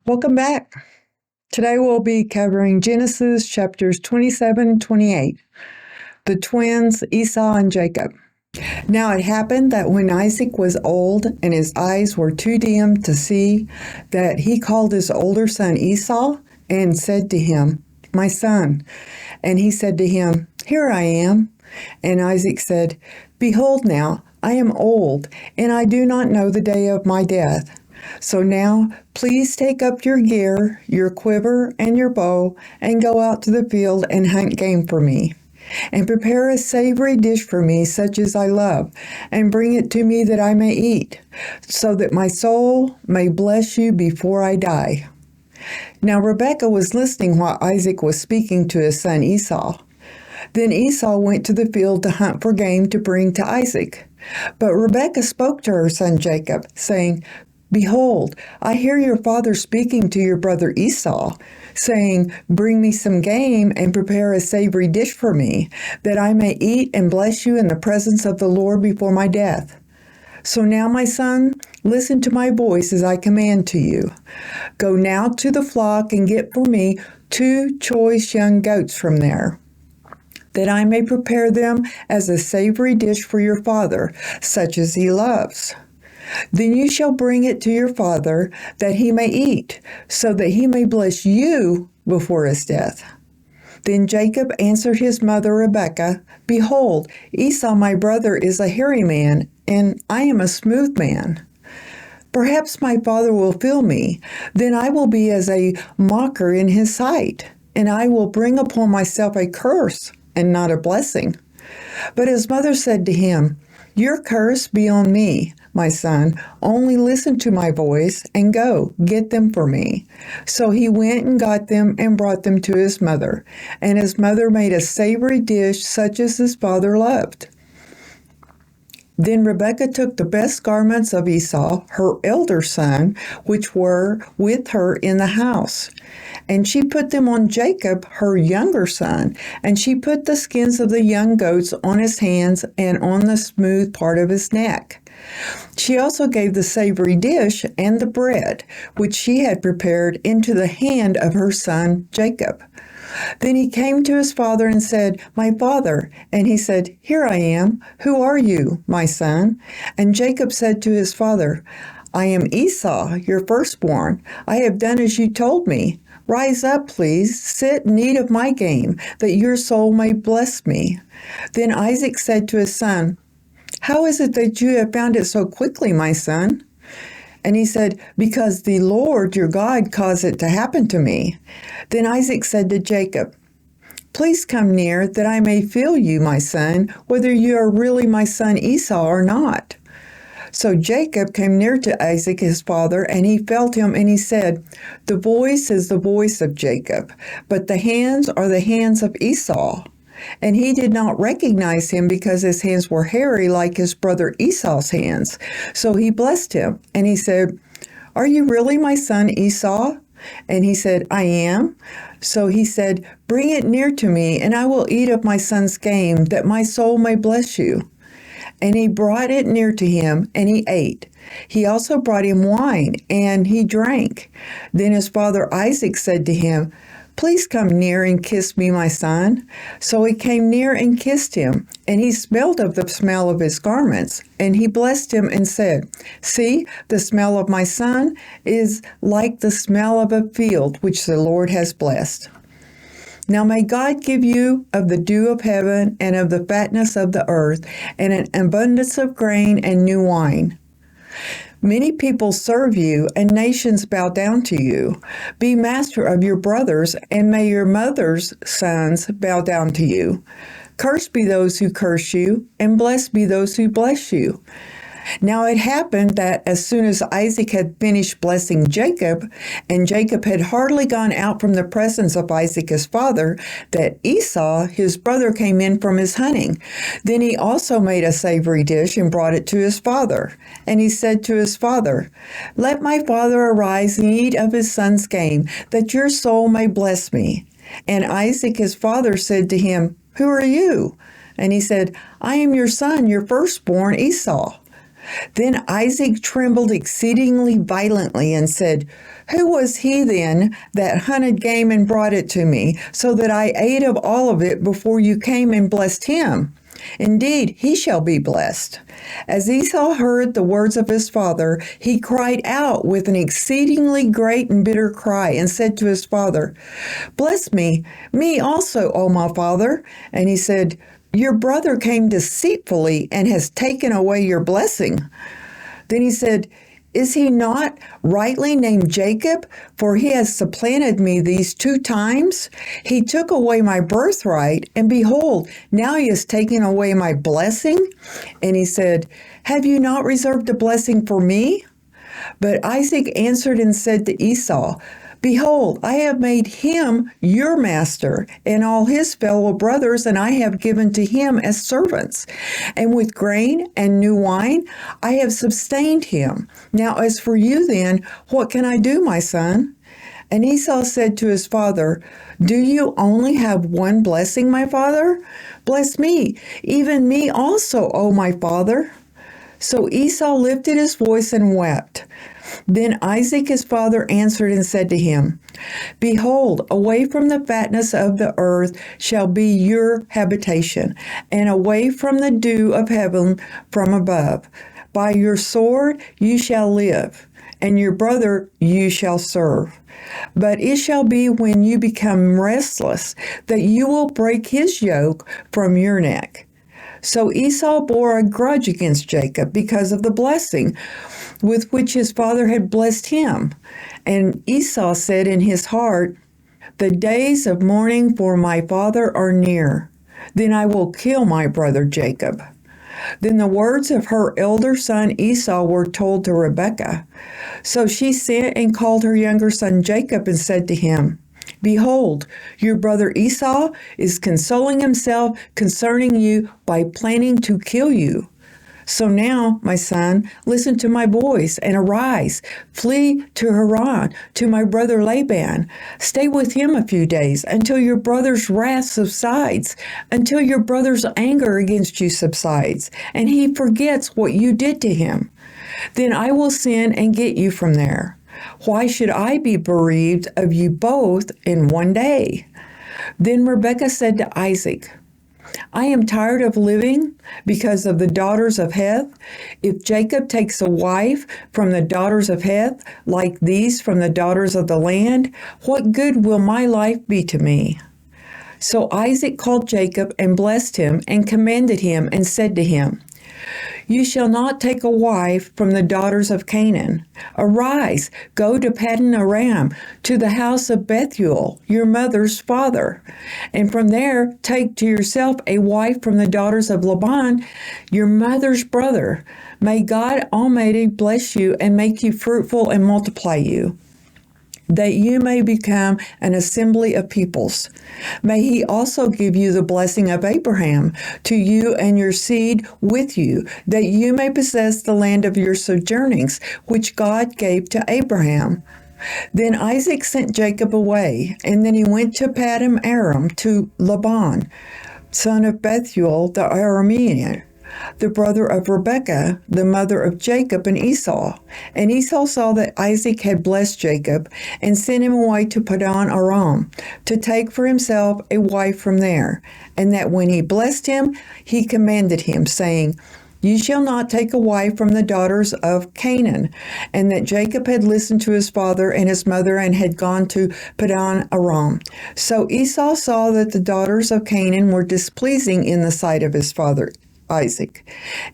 Welcome back. Today we'll be covering Genesis chapters 27 and 28, the twins Esau and Jacob. Now it happened that when Isaac was old and his eyes were too dim to see, that he called his older son Esau and said to him, "My son." And he said to him, "Here I am." And Isaac said, "Behold now, I am old, and I do not know the day of my death. So now, please take up your gear, your quiver, and your bow, and go out to the field and hunt game for me. And prepare a savory dish for me, such as I love, and bring it to me that I may eat, so that my soul may bless you before I die." Now Rebekah was listening while Isaac was speaking to his son Esau. Then Esau went to the field to hunt for game to bring to Isaac. But Rebekah spoke to her son Jacob, saying, "Behold, I hear your father speaking to your brother Esau, saying, 'Bring me some game and prepare a savory dish for me, that I may eat and bless you in the presence of the Lord before my death.' So now, my son, listen to my voice as I command to you. Go now to the flock and get for me 2 choice young goats from there, that I may prepare them as a savory dish for your father, such as he loves. Then you shall bring it to your father, that he may eat, so that he may bless you before his death." Then Jacob answered his mother Rebekah, "Behold, Esau my brother is a hairy man, and I am a smooth man. Perhaps my father will feel me, then I will be as a mocker in his sight, and I will bring upon myself a curse and not a blessing." But his mother said to him, "Your curse be on me, my son, only listen to my voice, and go, get them for me." So he went and got them and brought them to his mother. And his mother made a savory dish such as his father loved. Then Rebekah took the best garments of Esau, her elder son, which were with her in the house, and she put them on Jacob, her younger son, and she put the skins of the young goats on his hands and on the smooth part of his neck. She also gave the savory dish and the bread, which she had prepared, into the hand of her son Jacob. Then he came to his father and said, "My father." And he said, "Here I am. Who are you, my son?" And Jacob said to his father, "I am Esau, your firstborn. I have done as you told me. Rise up, please, sit and eat of my game, that your soul may bless me." Then Isaac said to his son, "How is it that you have found it so quickly, my son?" And he said, "Because the Lord your God caused it to happen to me." Then Isaac said to Jacob, "Please come near, that I may feel you, my son, whether you are really my son Esau or not." So Jacob came near to Isaac his father, and he felt him, and he said, "The voice is the voice of Jacob, but the hands are the hands of Esau." And he did not recognize him, because his hands were hairy like his brother Esau's hands. So he blessed him, and he said, "Are you really my son Esau?" And he said, "I am." So he said, "Bring it near to me, and I will eat of my son's game, that my soul may bless you." And he brought it near to him, and he ate. He also brought him wine, and he drank. Then his father Isaac said to him, "Please come near and kiss me, my son." So he came near and kissed him, and he smelled of the smell of his garments. And he blessed him and said, "See, the smell of my son is like the smell of a field which the Lord has blessed. Now may God give you of the dew of heaven and of the fatness of the earth, and an abundance of grain and new wine. Many people serve you, and nations bow down to you. Be master of your brothers, and may your mother's sons bow down to you. Cursed be those who curse you, and blessed be those who bless you." Now it happened that as soon as Isaac had finished blessing Jacob, and Jacob had hardly gone out from the presence of Isaac his father, that Esau his brother came in from his hunting. Then he also made a savory dish and brought it to his father. And he said to his father, "Let my father arise and eat of his son's game, that your soul may bless me." And Isaac his father said to him, "Who are you?" And he said, "I am your son, your firstborn Esau." Then Isaac trembled exceedingly violently and said, "Who was he then that hunted game and brought it to me, so that I ate of all of it before you came and blessed him? Indeed, he shall be blessed." As Esau heard the words of his father, he cried out with an exceedingly great and bitter cry, and said to his father, "Bless me also, O my father." And he said, "Your brother came deceitfully and has taken away your blessing." Then he said, "Is he not rightly named Jacob? For he has supplanted me these 2 times. He took away my birthright, and behold, now he is taking away my blessing." And he said, "Have you not reserved a blessing for me?" But Isaac answered and said to Esau, "Behold, I have made him your master and all his fellow brothers, and I have given to him as servants. And with grain and new wine I have sustained him. Now as for you then, what can I do, my son?" And Esau said to his father, "Do you only have one blessing, my father? Bless me, even me also, O my father." So Esau lifted his voice and wept. Then Isaac his father answered and said to him, "Behold, away from the fatness of the earth shall be your habitation, and away from the dew of heaven from above. By your sword you shall live, and your brother you shall serve. But it shall be when you become restless that you will break his yoke from your neck." So Esau bore a grudge against Jacob because of the blessing with which his father had blessed him. And Esau said in his heart, "The days of mourning for my father are near. Then I will kill my brother Jacob." Then the words of her elder son Esau were told to Rebekah. So she sent and called her younger son Jacob and said to him, "Behold, your brother Esau is consoling himself concerning you by planning to kill you. So now, my son, listen to my voice and arise, flee to Haran, to my brother Laban. Stay with him a few days until your brother's wrath subsides, until your brother's anger against you subsides, and he forgets what you did to him. Then I will send and get you from there. Why should I be bereaved of you both in one day?" Then Rebekah said to Isaac, "I am tired of living because of the daughters of Heth. If Jacob takes a wife from the daughters of Heth, like these from the daughters of the land, what good will my life be to me?" So Isaac called Jacob and blessed him and commanded him and said to him, "You shall not take a wife from the daughters of Canaan. Arise, go to Paddan Aram, to the house of Bethuel, your mother's father, and from there take to yourself a wife from the daughters of Laban, your mother's brother. May God Almighty bless you and make you fruitful and multiply you, that you may become an assembly of peoples. May he also give you the blessing of Abraham to you and your seed with you, that you may possess the land of your sojournings, which God gave to Abraham." Then Isaac sent Jacob away, and then he went to Paddan Aram to Laban, son of Bethuel the Aramean, the brother of Rebekah, the mother of Jacob and Esau. And Esau saw that Isaac had blessed Jacob and sent him away to Paddan Aram to take for himself a wife from there. And that when he blessed him, he commanded him, saying, "You shall not take a wife from the daughters of Canaan." And that Jacob had listened to his father and his mother and had gone to Paddan Aram. So Esau saw that the daughters of Canaan were displeasing in the sight of his father Isaac.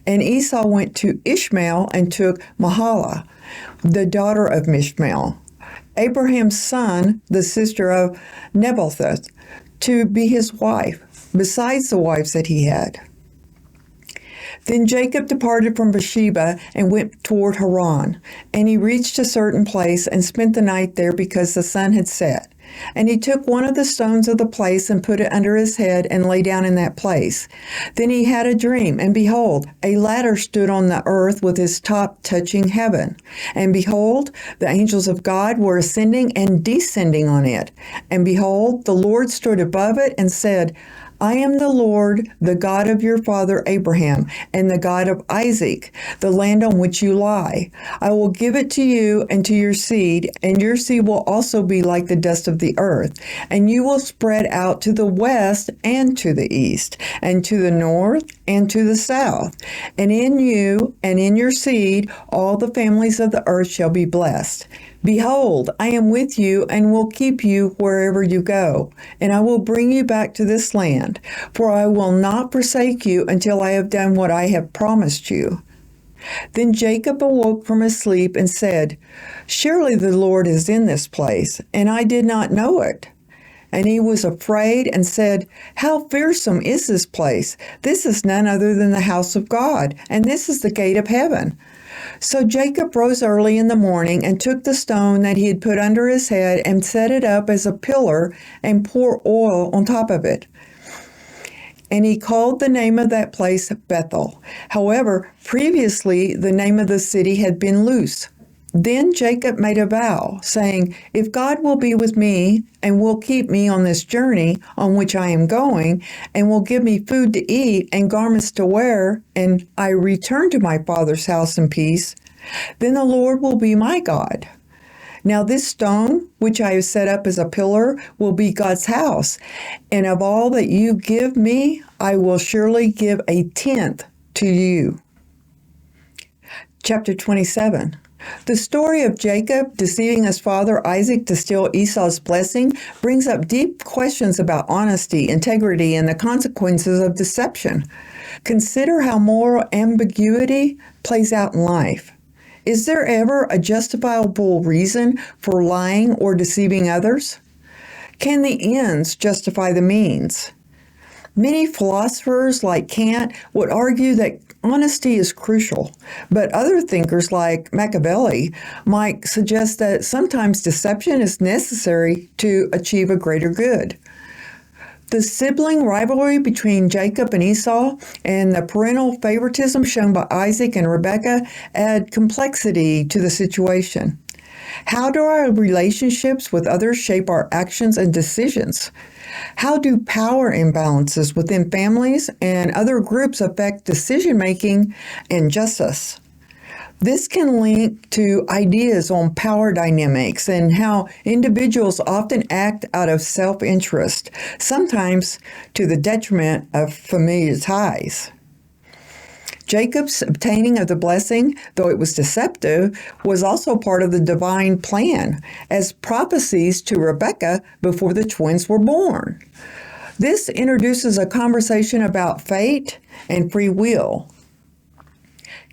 And Esau went to Ishmael and took Mahalath, the daughter of Ishmael, Abraham's son, the sister of Nebaioth, to be his wife, besides the wives that he had. Then Jacob departed from Beersheba and went toward Haran. And he reached a certain place and spent the night there because the sun had set. And he took one of the stones of the place and put it under his head and lay down in that place. Then he had a dream, and behold, a ladder stood on the earth with its top touching heaven. And behold, the angels of God were ascending and descending on it. And behold, the Lord stood above it and said, I am the Lord, the God of your father Abraham, and the God of Isaac, the land on which you lie. I will give it to you and to your seed, and your seed will also be like the dust of the earth, and you will spread out to the west and to the east, and to the north and to the south. And in you and in your seed all the families of the earth shall be blessed. Behold, I am with you and will keep you wherever you go, and I will bring you back to this land, for I will not forsake you until I have done what I have promised you. Then Jacob awoke from his sleep and said, Surely the Lord is in this place, and I did not know it. And he was afraid and said, How fearsome is this place? This is none other than the house of God, and this is the gate of heaven. So Jacob rose early in the morning and took the stone that he had put under his head and set it up as a pillar and poured oil on top of it. And he called the name of that place Bethel. However, previously the name of the city had been Luz. Then Jacob made a vow, saying, If God will be with me and will keep me on this journey on which I am going, and will give me food to eat and garments to wear, and I return to my father's house in peace, then the Lord will be my God. Now this stone, which I have set up as a pillar, will be God's house, and of all that you give me, I will surely give a tenth to you. Chapter 27. The story of Jacob deceiving his father Isaac to steal Esau's blessing brings up deep questions about honesty, integrity, and the consequences of deception. Consider how moral ambiguity plays out in life. Is there ever a justifiable reason for lying or deceiving others? Can the ends justify the means? Many philosophers like Kant would argue that honesty is crucial, but other thinkers like Machiavelli might suggest that sometimes deception is necessary to achieve a greater good. The sibling rivalry between Jacob and Esau and the parental favoritism shown by Isaac and Rebekah add complexity to the situation. How do our relationships with others shape our actions and decisions? How do power imbalances within families and other groups affect decision-making and justice? This can link to ideas on power dynamics and how individuals often act out of self-interest, sometimes to the detriment of familiar ties. Jacob's obtaining of the blessing, though it was deceptive, was also part of the divine plan, as prophecies to Rebekah before the twins were born. This introduces a conversation about fate and free will.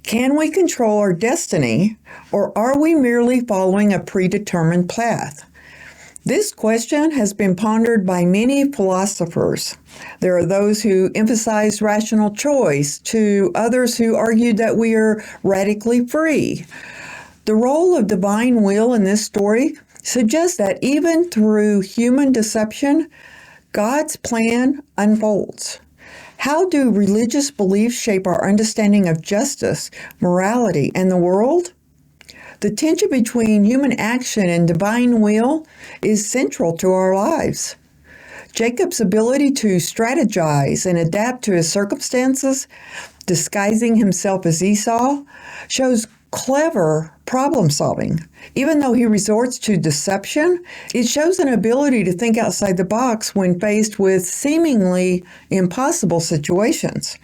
Can we control our destiny, or are we merely following a predetermined path? This question has been pondered by many philosophers. There are those who emphasize rational choice, to others who argue that we are radically free. The role of divine will in this story suggests that even through human deception, God's plan unfolds. How do religious beliefs shape our understanding of justice, morality, and the world? The tension between human action and divine will is central to our lives. Jacob's ability to strategize and adapt to his circumstances, disguising himself as Esau, shows clever problem solving. Even though he resorts to deception, it shows an ability to think outside the box when faced with seemingly impossible situations.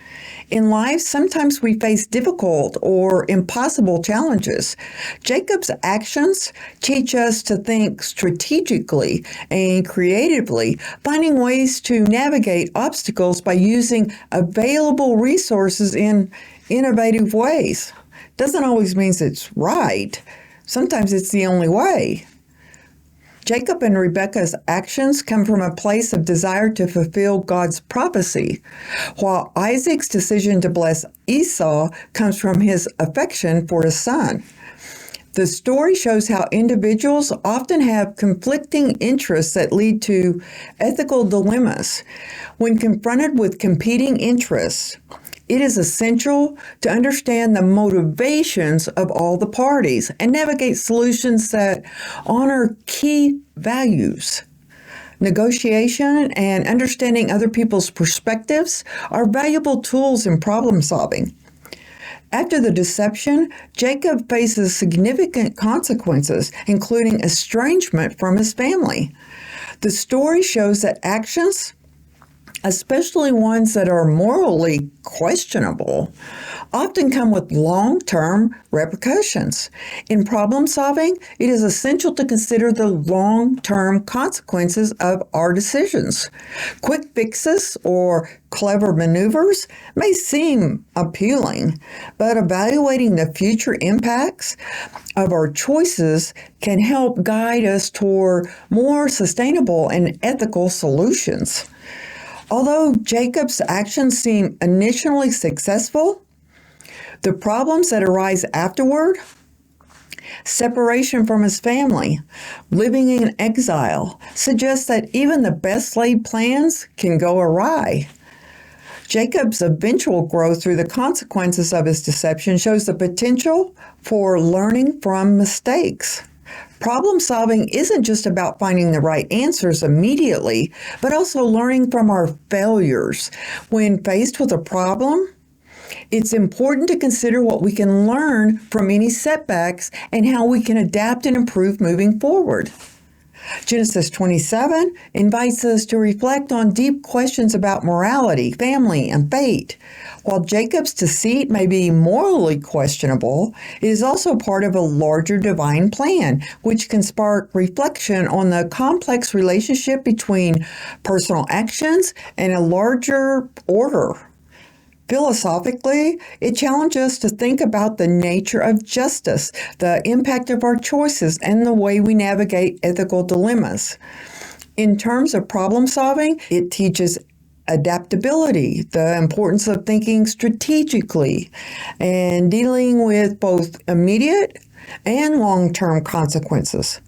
In life, sometimes we face difficult or impossible challenges. Jacob's actions teach us to think strategically and creatively, finding ways to navigate obstacles by using available resources in innovative ways. Doesn't always mean it's right. Sometimes it's the only way. Jacob and Rebekah's actions come from a place of desire to fulfill God's prophecy, while Isaac's decision to bless Esau comes from his affection for his son. The story shows how individuals often have conflicting interests that lead to ethical dilemmas. When confronted with competing interests, it is essential to understand the motivations of all the parties and navigate solutions that honor key values. negotiation, and understanding other people's perspectives are valuable tools in problem solving. After the deception, Jacob faces significant consequences, including estrangement from his family. The story shows that actions, especially ones that are morally questionable, often come with long-term repercussions. In problem solving, it is essential to consider the long-term consequences of our decisions. Quick fixes or clever maneuvers may seem appealing, but evaluating the future impacts of our choices can help guide us toward more sustainable and ethical solutions. Although Jacob's actions seem initially successful, the problems that arise afterward, separation from his family, living in exile, suggest that even the best laid plans can go awry. Jacob's eventual growth through the consequences of his deception shows the potential for learning from mistakes. Problem solving isn't just about finding the right answers immediately, but also learning from our failures. When faced with a problem, it's important to consider what we can learn from any setbacks and how we can adapt and improve moving forward. Genesis 27 invites us to reflect on deep questions about morality, family, and fate. While Jacob's deceit may be morally questionable, it is also part of a larger divine plan, which can spark reflection on the complex relationship between personal actions and a larger order. Philosophically, it challenges us to think about the nature of justice, the impact of our choices, and the way we navigate ethical dilemmas. In terms of problem solving, it teaches adaptability, the importance of thinking strategically, and dealing with both immediate and long-term consequences.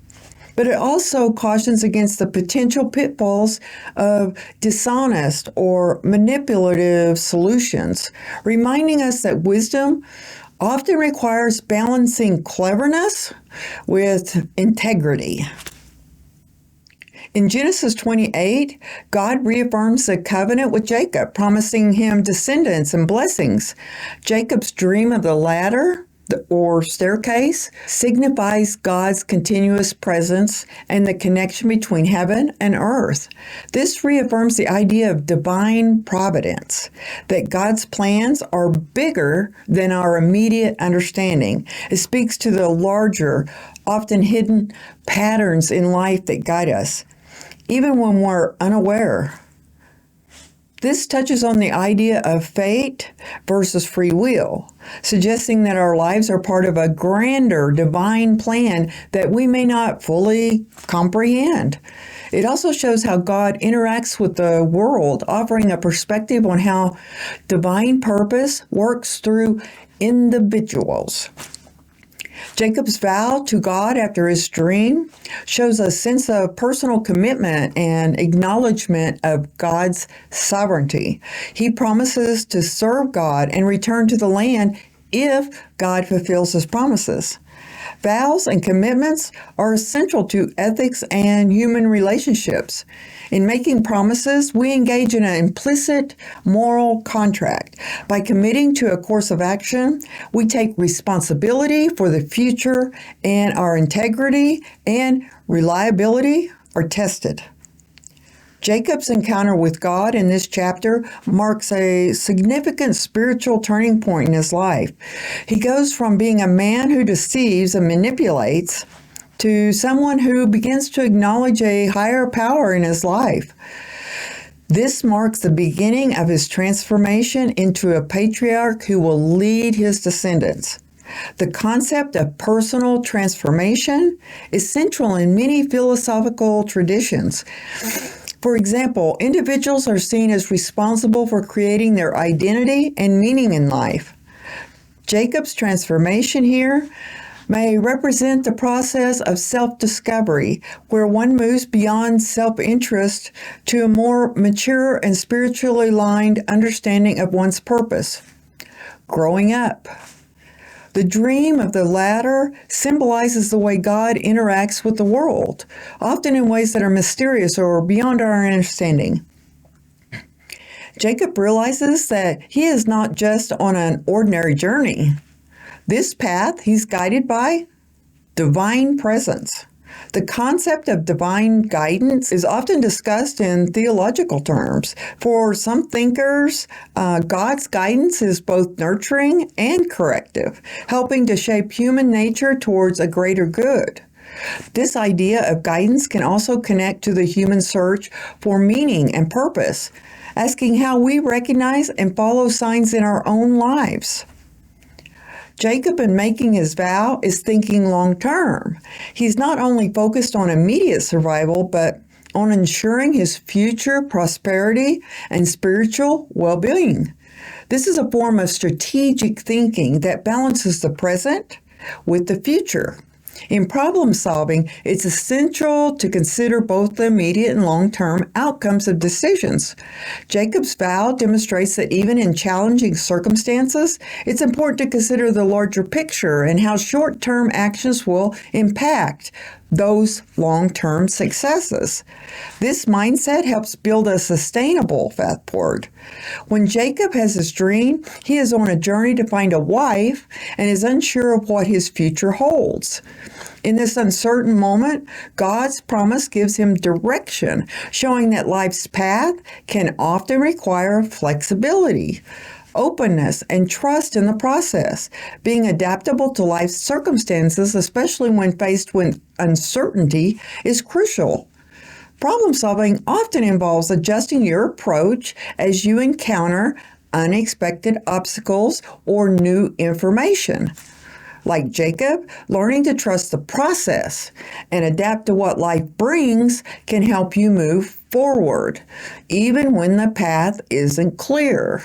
But it also cautions against the potential pitfalls of dishonest or manipulative solutions, reminding us that wisdom often requires balancing cleverness with integrity. In Genesis 28, God reaffirms the covenant with Jacob, promising him descendants and blessings. Jacob's dream of the ladder or staircase signifies God's continuous presence and the connection between heaven and earth. This reaffirms the idea of divine providence, that God's plans are bigger than our immediate understanding. It speaks to the larger, often hidden patterns in life that guide us, even when we're unaware. This touches on the idea of fate versus free will, suggesting that our lives are part of a grander divine plan that we may not fully comprehend. It also shows how God interacts with the world, offering a perspective on how divine purpose works through individuals. Jacob's vow to God after his dream shows a sense of personal commitment and acknowledgement of God's sovereignty. He promises to serve God and return to the land if God fulfills his promises. Vows and commitments are essential to ethics and human relationships. In making promises, we engage in an implicit moral contract. By committing to a course of action, we take responsibility for the future, and our integrity and reliability are tested. Jacob's encounter with God in this chapter marks a significant spiritual turning point in his life. He goes from being a man who deceives and manipulates to someone who begins to acknowledge a higher power in his life. This marks the beginning of his transformation into a patriarch who will lead his descendants. The concept of personal transformation is central in many philosophical traditions. For example, individuals are seen as responsible for creating their identity and meaning in life. Jacob's transformation here may represent the process of self-discovery, where one moves beyond self-interest to a more mature and spiritually aligned understanding of one's purpose. Growing up. The dream of the latter symbolizes the way God interacts with the world, often in ways that are mysterious or beyond our understanding. Jacob realizes that he is not just on an ordinary journey. This path he's guided by divine presence. The concept of divine guidance is often discussed in theological terms. For some thinkers, God's guidance is both nurturing and corrective, helping to shape human nature towards a greater good. This idea of guidance can also connect to the human search for meaning and purpose, asking how we recognize and follow signs in our own lives. Jacob, in making his vow, is thinking long term. He's not only focused on immediate survival, but on ensuring his future prosperity and spiritual well-being. This is a form of strategic thinking that balances the present with the future. In problem solving, it's essential to consider both the immediate and long-term outcomes of decisions. Jacob's vow demonstrates that even in challenging circumstances, it's important to consider the larger picture and how short-term actions will impact those long-term successes. This mindset helps build a sustainable path forward. When Jacob has his dream, he is on a journey to find a wife and is unsure of what his future holds. In this uncertain moment, God's promise gives him direction, showing that life's path can often require flexibility, openness, and trust in the process. Being adaptable to life's circumstances, especially when faced with uncertainty, is crucial. Problem solving often involves adjusting your approach as you encounter unexpected obstacles or new information. Like Jacob, learning to trust the process and adapt to what life brings can help you move forward, even when the path isn't clear.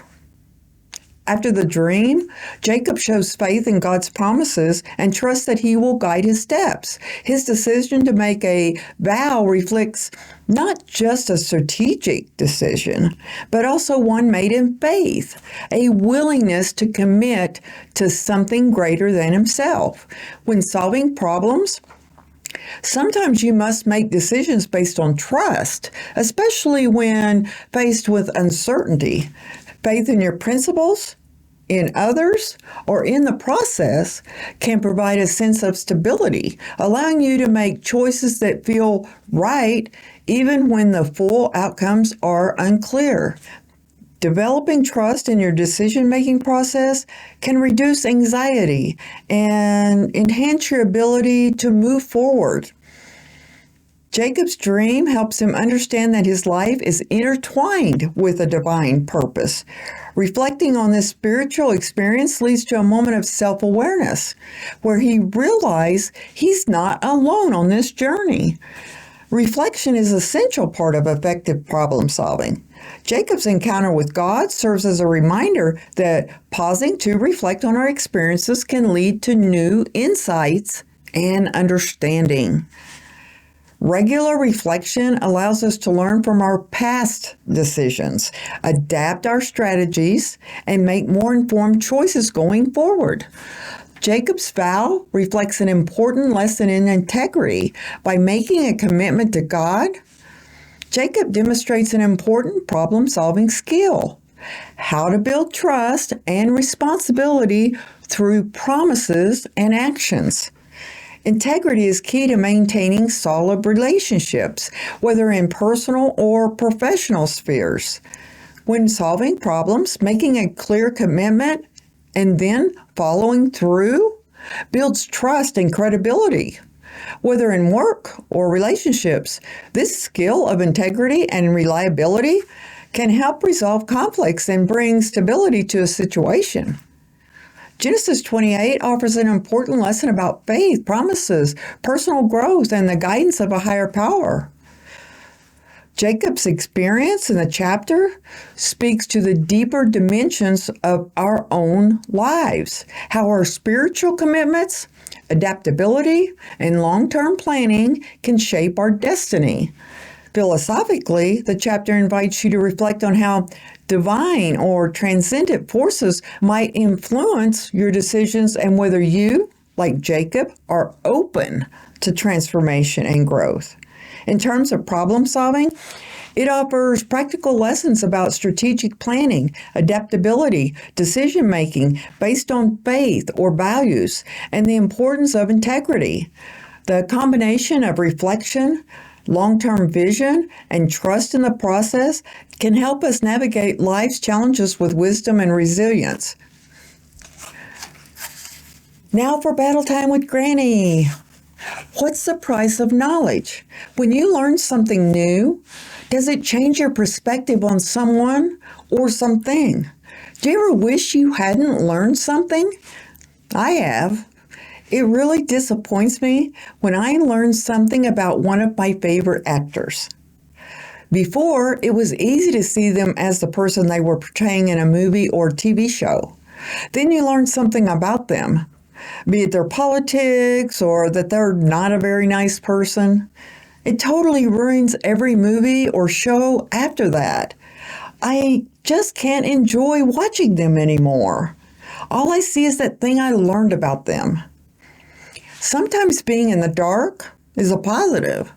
After the dream, Jacob shows faith in God's promises and trusts that he will guide his steps. His decision to make a vow reflects not just a strategic decision, but also one made in faith, a willingness to commit to something greater than himself. When solving problems, sometimes you must make decisions based on trust, especially when faced with uncertainty. Faith in your principles, in others, or in the process can provide a sense of stability, allowing you to make choices that feel right even when the full outcomes are unclear. Developing trust in your decision-making process can reduce anxiety and enhance your ability to move forward. Jacob's dream helps him understand that his life is intertwined with a divine purpose. Reflecting on this spiritual experience leads to a moment of self-awareness, where he realizes he's not alone on this journey. Reflection is an essential part of effective problem solving. Jacob's encounter with God serves as a reminder that pausing to reflect on our experiences can lead to new insights and understanding. Regular reflection allows us to learn from our past decisions, adapt our strategies, and make more informed choices going forward. Jacob's vow reflects an important lesson in integrity. By making a commitment to God, Jacob demonstrates an important problem-solving skill: how to build trust and responsibility through promises and actions. Integrity is key to maintaining solid relationships, whether in personal or professional spheres. When solving problems, making a clear commitment and then following through builds trust and credibility. Whether in work or relationships, this skill of integrity and reliability can help resolve conflicts and bring stability to a situation. Genesis 28 offers an important lesson about faith, promises, personal growth, and the guidance of a higher power. Jacob's experience in the chapter speaks to the deeper dimensions of our own lives, how our spiritual commitments, adaptability, and long-term planning can shape our destiny. Philosophically, the chapter invites you to reflect on how divine or transcendent forces might influence your decisions and whether you, like Jacob, are open to transformation and growth. In terms of problem solving, it offers practical lessons about strategic planning, adaptability, decision making based on faith or values, and the importance of integrity. The combination of reflection, long-term vision, and trust in the process can help us navigate life's challenges with wisdom and resilience. Now for battle time with Granny. What's the price of knowledge? When you learn something new, does it change your perspective on someone or something? Do you ever wish you hadn't learned something? I have. It really disappoints me when I learn something about one of my favorite actors. Before, it was easy to see them as the person they were portraying in a movie or TV show. Then you learn something about them, be it their politics or that they're not a very nice person. It totally ruins every movie or show after that. I just can't enjoy watching them anymore. All I see is that thing I learned about them. Sometimes being in the dark is a positive,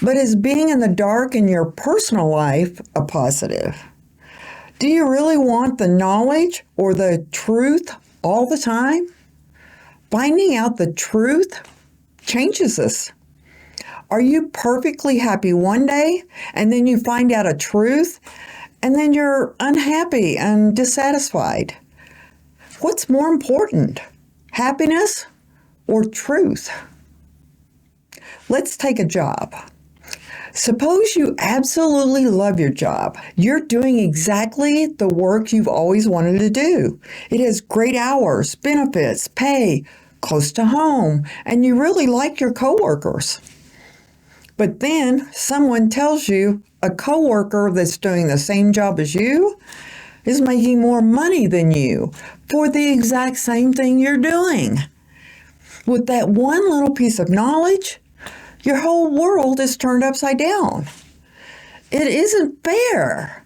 but is being in the dark in your personal life a positive? Do you really want the knowledge or the truth all the time? Finding out the truth changes us. Are you perfectly happy one day and then you find out a truth and then you're unhappy and dissatisfied? What's more important, happiness or truth? Let's take a job. Suppose you absolutely love your job. You're doing exactly the work you've always wanted to do. It has great hours, benefits, pay, close to home, and you really like your coworkers. But then someone tells you a coworker that's doing the same job as you is making more money than you for the exact same thing you're doing. With that one little piece of knowledge, your whole world is turned upside down. It isn't fair.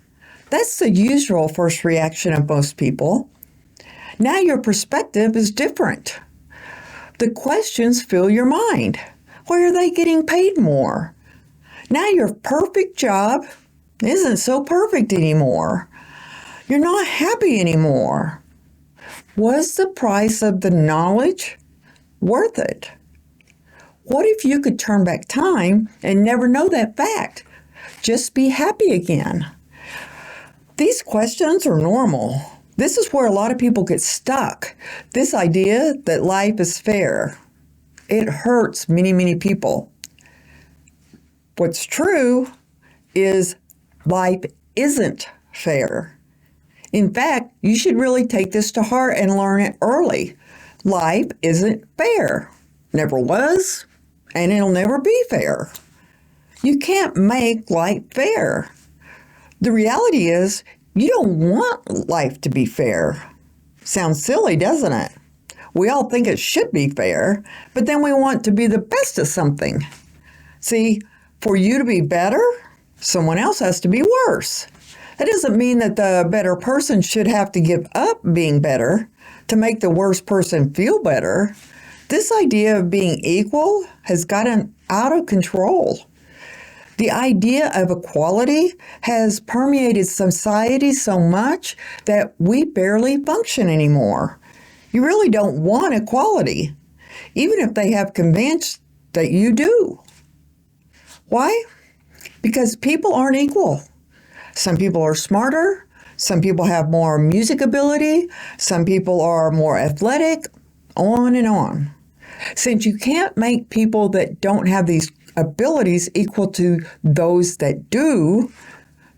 That's the usual first reaction of most people. Now your perspective is different. The questions fill your mind. Why are they getting paid more? Now your perfect job isn't so perfect anymore. You're not happy anymore. Was the price of the knowledge worth it? What if you could turn back time and never know that fact? Just be happy again. These questions are normal. This is where a lot of people get stuck. This idea that life is fair. It hurts many, many people. What's true is life isn't fair. In fact, you should really take this to heart and learn it early. Life isn't fair. Never was, and it'll never be fair. You can't make life fair. The reality is, you don't want life to be fair. Sounds silly, doesn't it? We all think it should be fair, but then we want to be the best at something. See, for you to be better, someone else has to be worse. That doesn't mean that the better person should have to give up being better to make the worst person feel better. This idea of being equal has gotten out of control. The idea of equality has permeated society so much that we barely function anymore. You really don't want equality, even if they have convinced that you do. Why? Because people aren't equal. Some people are smarter. Some people have more music ability. Some people are more athletic, on and on. Since you can't make people that don't have these abilities equal to those that do,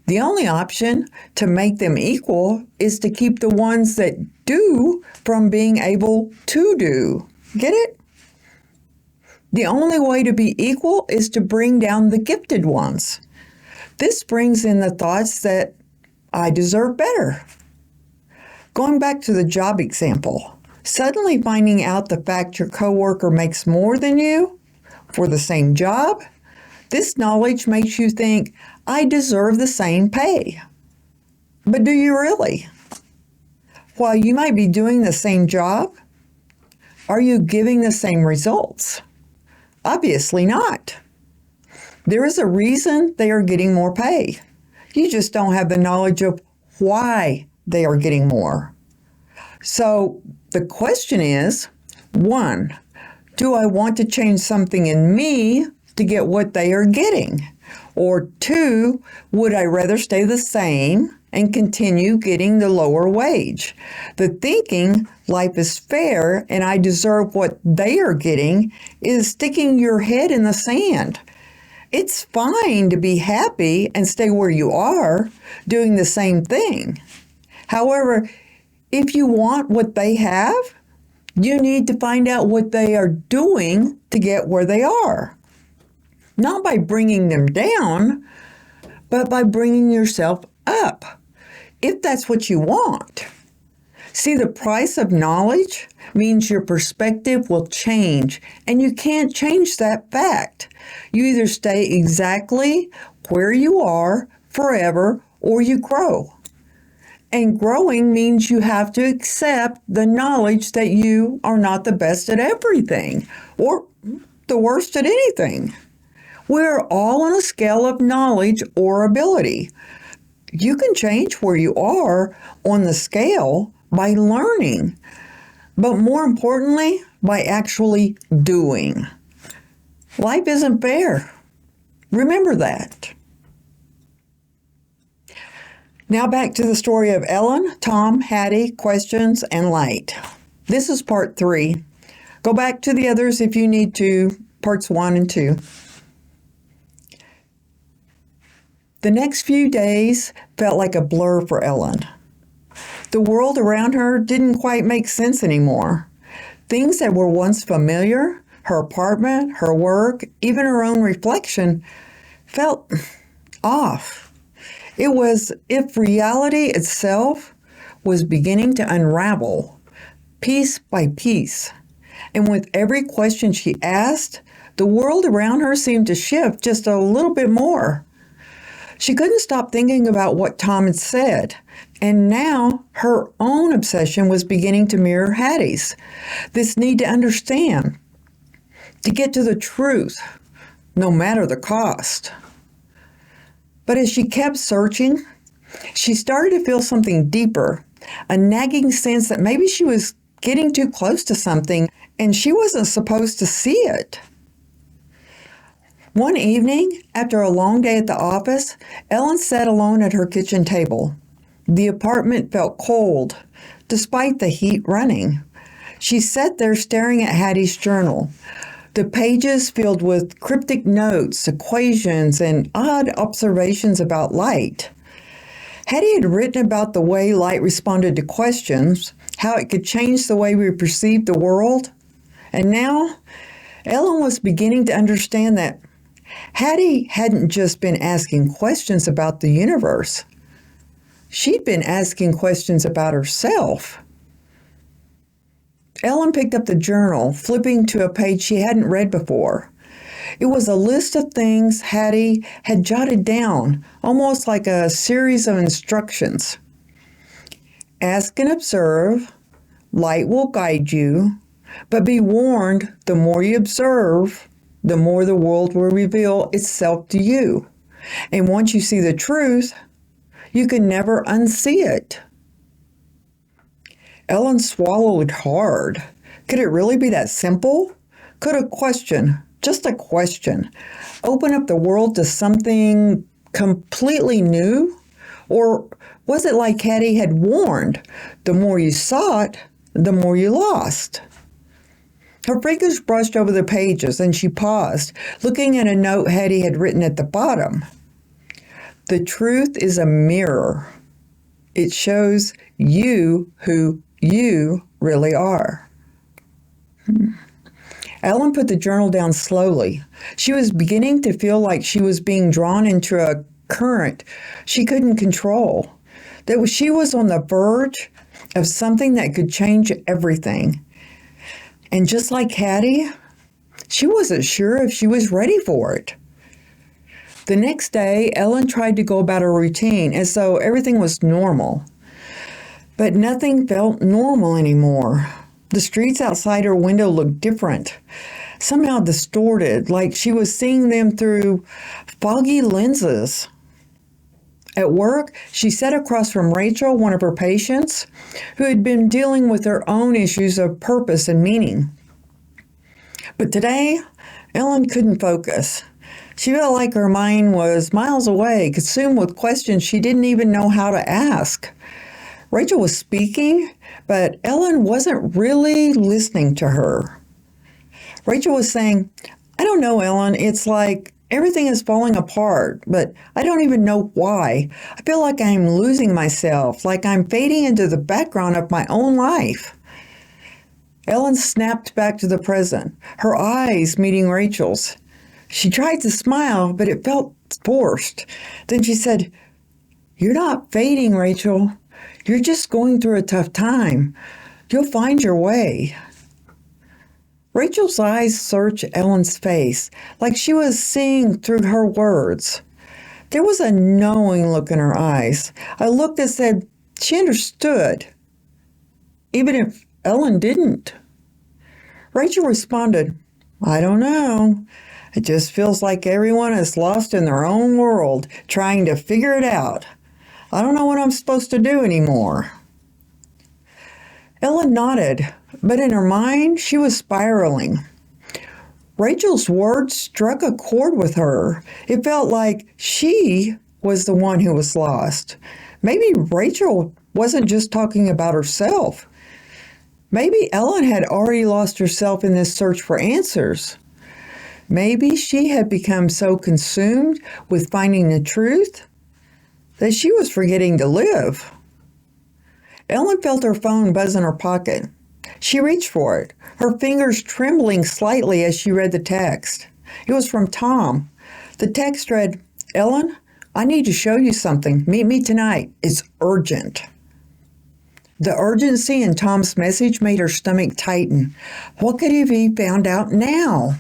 the only option to make them equal is to keep the ones that do from being able to do. Get it? The only way to be equal is to bring down the gifted ones. This brings in the thoughts that I deserve better. Going back to the job example, suddenly finding out the fact your coworker makes more than you for the same job This knowledge makes you think, I deserve the same pay. But do you really? While you might be doing the same job, are you giving the same results? Obviously not. There is a reason they are getting more pay. You just don't have the knowledge of why they are getting more. So the question is, 1, do I want to change something in me to get what they are getting? Or 2, would I rather stay the same and continue getting the lower wage? The thinking life is fair and I deserve what they are getting is sticking your head in the sand. It's fine to be happy and stay where you are doing the same thing. However, if you want what they have, you need to find out what they are doing to get where they are. Not by bringing them down, but by bringing yourself up, if that's what you want. See, the price of knowledge means your perspective will change, and you can't change that fact. You either stay exactly where you are forever, or you grow. And growing means you have to accept the knowledge that you are not the best at everything, or the worst at anything. We're all on a scale of knowledge or ability. You can change where you are on the scale by learning, but more importantly, by actually doing. Life isn't fair. Remember that. Now back to the story of Ellen, Tom, Hattie, questions, and light. This is part 3. Go back to the others if you need to, parts 1 and 2. The next few days felt like a blur for Ellen. The world around her didn't quite make sense anymore. Things that were once familiar, her apartment, her work, even her own reflection, felt off. It was as if reality itself was beginning to unravel, piece by piece. And with every question she asked, the world around her seemed to shift just a little bit more. She couldn't stop thinking about what Tom had said, and now her own obsession was beginning to mirror Hattie's. This need to understand, to get to the truth, no matter the cost. But as she kept searching, she started to feel something deeper, a nagging sense that maybe she was getting too close to something and she wasn't supposed to see it. One evening, after a long day at the office, Ellen sat alone at her kitchen table. The apartment felt cold, despite the heat running. She sat there staring at Hattie's journal, the pages filled with cryptic notes, equations, and odd observations about light. Hattie had written about the way light responded to questions, how it could change the way we perceive the world. And now, Ellen was beginning to understand that Hattie hadn't just been asking questions about the universe. She'd been asking questions about herself. Ellen picked up the journal, flipping to a page she hadn't read before. It was a list of things Hattie had jotted down, almost like a series of instructions. Ask and observe, light will guide you, but be warned, the more you observe, the more the world will reveal itself to you. And once you see the truth, you can never unsee it. Ellen swallowed hard. Could it really be that simple? Could a question, just a question, open up the world to something completely new? Or was it like Hattie had warned, the more you sought, the more you lost? Her fingers brushed over the pages and she paused, looking at a note Hattie had written at the bottom. The truth is a mirror. It shows you who you really are. Ellen put the journal down slowly. She was beginning to feel like she was being drawn into a current she couldn't control, that she was on the verge of something that could change everything. And just like Hattie, she wasn't sure if she was ready for it. The next day, Ellen tried to go about her routine as though everything was normal. But nothing felt normal anymore. The streets outside her window looked different, somehow distorted, like she was seeing them through foggy lenses. At work, she sat across from Rachel, one of her patients, who had been dealing with her own issues of purpose and meaning. But today, Ellen couldn't focus. She felt like her mind was miles away, consumed with questions she didn't even know how to ask. Rachel was speaking, but Ellen wasn't really listening to her. Rachel was saying, "I don't know, Ellen. It's like everything is falling apart, but I don't even know why. I feel like I'm losing myself, like I'm fading into the background of my own life." Ellen snapped back to the present, her eyes meeting Rachel's. She tried to smile, but it felt forced. Then she said, "You're not fading, Rachel. You're just going through a tough time. You'll find your way." Rachel's eyes searched Ellen's face, like she was seeing through her words. There was a knowing look in her eyes, a look that said she understood, even if Ellen didn't. Rachel responded, "I don't know. It just feels like everyone is lost in their own world, trying to figure it out. I don't know what I'm supposed to do anymore." Ellen nodded, but in her mind, she was spiraling. Rachel's words struck a chord with her. It felt like she was the one who was lost. Maybe Rachel wasn't just talking about herself. Maybe Ellen had already lost herself in this search for answers. Maybe she had become so consumed with finding the truth that she was forgetting to live. Ellen felt her phone buzz in her pocket. She reached for it, her fingers trembling slightly as she read the text. It was from Tom. The text read, "Ellen, I need to show you something. Meet me tonight. It's urgent." The urgency in Tom's message made her stomach tighten. What could he be found out now?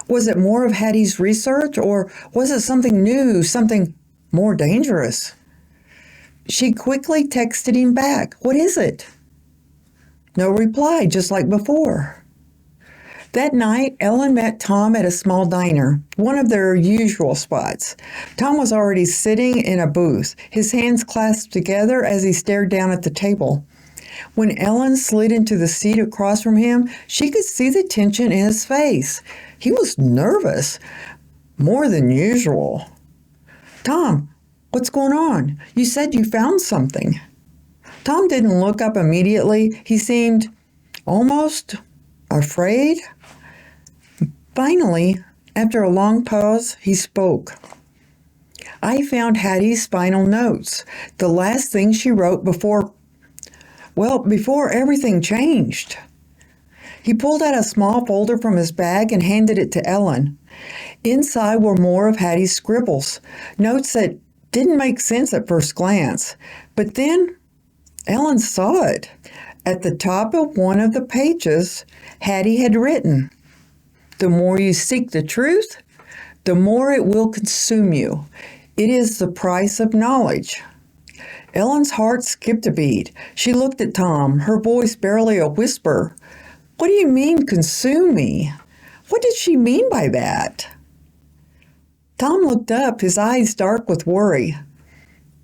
Was it more of Hattie's research, or was it something new, something more dangerous? She quickly texted him back, "What is it?" No reply, just like before. That night, Ellen met Tom at a small diner, one of their usual spots. Tom was already sitting in a booth, his hands clasped together as he stared down at the table. When Ellen slid into the seat across from him, she could see the tension in his face. He was nervous, more than usual. "Tom, what's going on? You said you found something." Tom didn't look up immediately. He seemed almost afraid. Finally, after a long pause, he spoke. "I found Hattie's final notes, the last thing she wrote before everything changed." He pulled out a small folder from his bag and handed it to Ellen. Inside were more of Hattie's scribbles, notes that didn't make sense at first glance. But then Ellen saw it. At the top of one of the pages, Hattie had written, "The more you seek the truth, the more it will consume you. It is the price of knowledge." Ellen's heart skipped a beat. She looked at Tom, her voice barely a whisper. "What do you mean, consume me? What did she mean by that?" Tom looked up, his eyes dark with worry.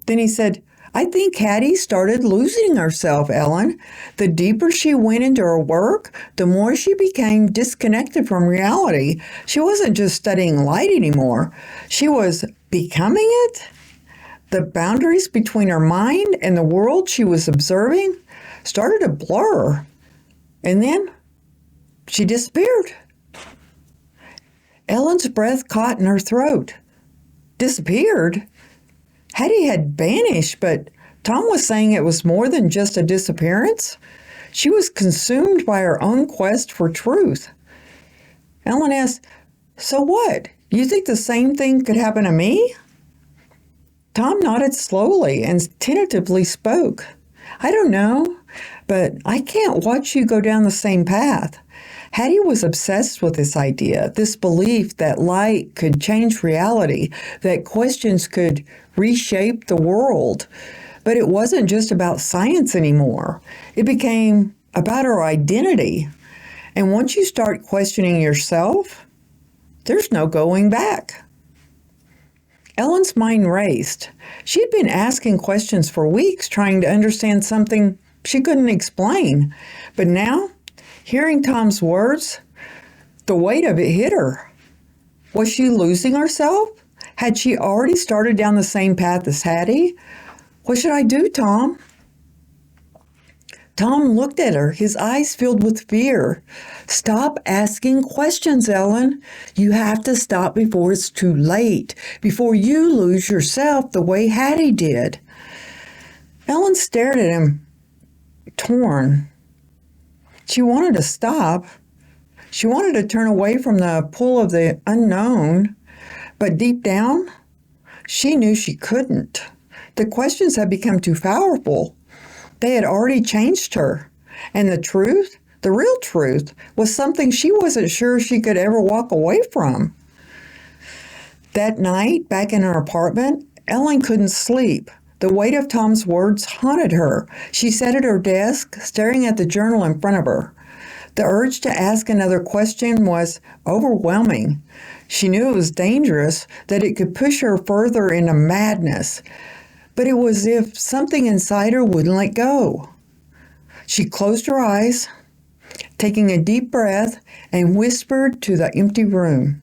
Then he said, "I think Hattie started losing herself, Ellen. The deeper she went into her work, the more she became disconnected from reality. She wasn't just studying light anymore. She was becoming it. The boundaries between her mind and the world she was observing started to blur. And then she disappeared." Ellen's breath caught in her throat. Disappeared? Hattie had vanished, but Tom was saying it was more than just a disappearance. She was consumed by her own quest for truth. Ellen asked, "So what? You think the same thing could happen to me?" Tom nodded slowly and tentatively spoke. "I don't know, but I can't watch you go down the same path. Hattie was obsessed with this idea, this belief that light could change reality, that questions could reshape the world. But it wasn't just about science anymore. It became about our identity. And once you start questioning yourself, there's no going back. Ellen's mind raced. She'd been asking questions for weeks, trying to understand something she couldn't explain. But now, hearing Tom's words, the weight of it hit her. Was she losing herself? Had she already started down the same path as Hattie? What should I do, Tom? Tom looked at her, his eyes filled with fear. Stop asking questions, Ellen. You have to stop before it's too late, before you lose yourself the way Hattie did. Ellen stared at him, torn. She wanted to stop. She wanted to turn away from the pull of the unknown, but deep down, she knew she couldn't. The questions had become too powerful. They had already changed her. And the truth, the real truth, was something she wasn't sure she could ever walk away from. That night, back in her apartment, Ellen couldn't sleep. The weight of Tom's words haunted her. She sat at her desk, staring at the journal in front of her. The urge to ask another question was overwhelming. She knew it was dangerous, that it could push her further into madness. But it was as if something inside her wouldn't let go. She closed her eyes, taking a deep breath, and whispered to the empty room.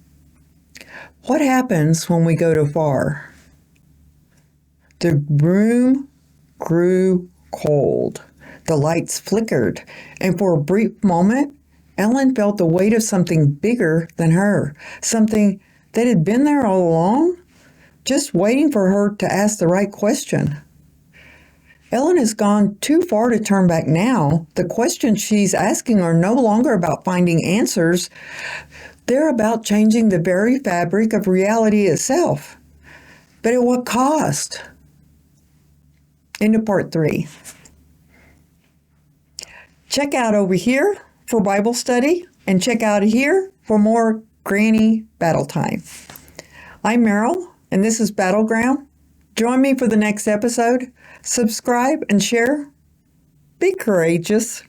What happens when we go too far? The room grew cold. The lights flickered, and for a brief moment, Ellen felt the weight of something bigger than her, something that had been there all along, just waiting for her to ask the right question. Ellen has gone too far to turn back now. The questions she's asking are no longer about finding answers. They're about changing the very fabric of reality itself. But at what cost? Into part 3. Check out over here for Bible study and check out here for more Granny Battle Time. I'm Meryl, and this is Battleground. Join me for the next episode. Subscribe and share. Be courageous.